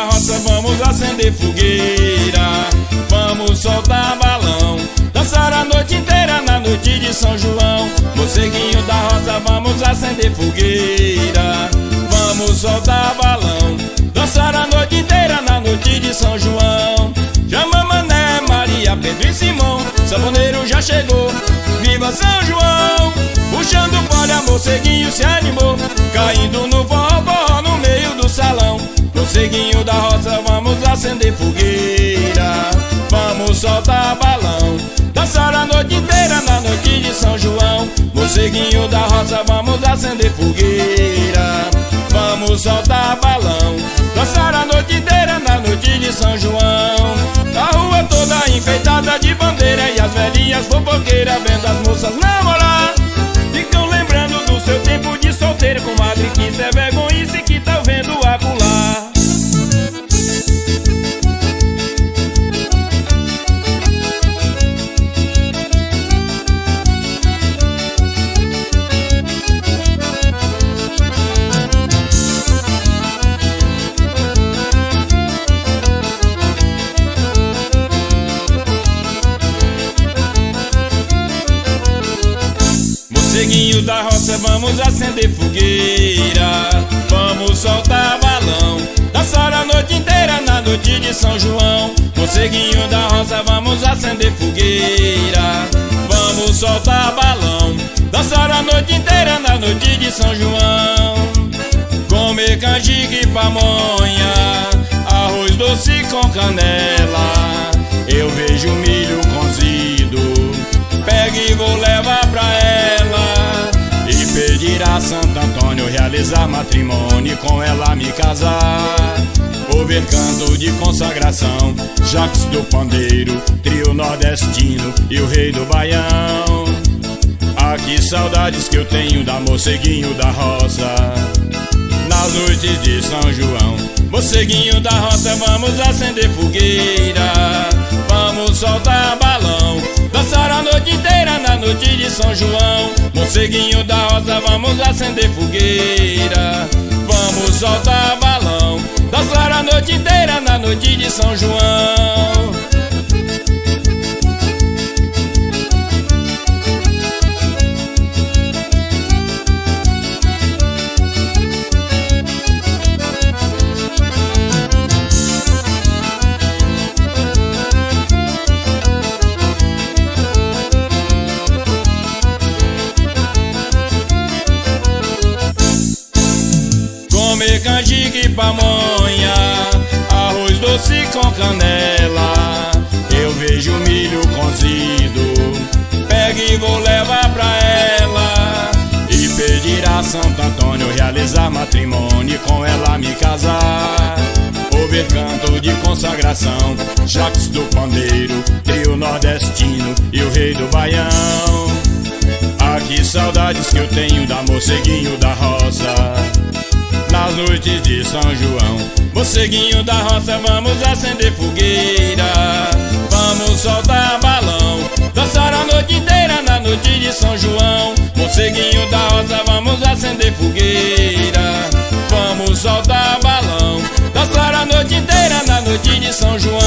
roça, vamos acender fogueira, vamos soltar balão, dançar a noite inteira na noite de São João. Morceguinho da roça, vamos acender fogueira, vamos soltar balão, dançar a noite inteira na noite de São João. Chama Mané, Maria, Pedro e Simão, sanfoneiro já chegou, viva São João! Puxando folha, morceguinho se animou, caindo no forró no meio do salão. Morceguinho da roça, vamos acender fogueira, vamos soltar balão, dançar a noite inteira na noite de São João. Morceguinho da roça, vamos acender fogueira, vamos soltar balão, dançar a noite inteira na noite de São João. A rua toda enfeitada de bandeira e as velhinhas fofoqueiras vendo as moças namorar, ficam lembrando do seu tempo de solteiro, comadre, que isso é vergonhice que tá vendo acular. Morceguinho da roça, vamos acender fogueira, vamos soltar balão, dançar a noite inteira na noite de São João. Morceguinho da roça, vamos acender fogueira, vamos soltar balão, dançar a noite inteira na noite de São João. Comer canjica e pamonha, arroz doce com canela, eu vejo milho cozido, pego e vou levar pra ela, e pedir a Santo Antônio realizar matrimônio e com ela me casar. Ouvir canto de consagração, Jacques do Pandeiro, trio nordestino e o rei do baião. Ah, que saudades que eu tenho da Morceguinho da roça, nas noites de São João. Morceguinho da roça, vamos acender fogueira, vamos soltar balão, dançar a noite inteira na noite de São João. Morceguinho da roça, vamos acender fogueira, vamos soltar balão, dançar a noite inteira na noite de São João. Comer canjica e pamonha, arroz doce com canela, eu vejo milho cozido, pego e vou levar pra ela, e pedir a Santo Antônio realizar matrimônio e com ela me casar. Ouvir canto de consagração, Jacques do Pandeiro, trio nordestino e o rei do baião. Ah, que saudades que eu tenho da Morceguinho da roça, nas noites de São João. Morceguinho da roça, vamos acender fogueira, vamos soltar balão, dançar a noite inteira na noite de São João. Morceguinho da roça, vamos acender fogueira, vamos soltar balão, dançar a noite inteira na noite de São João.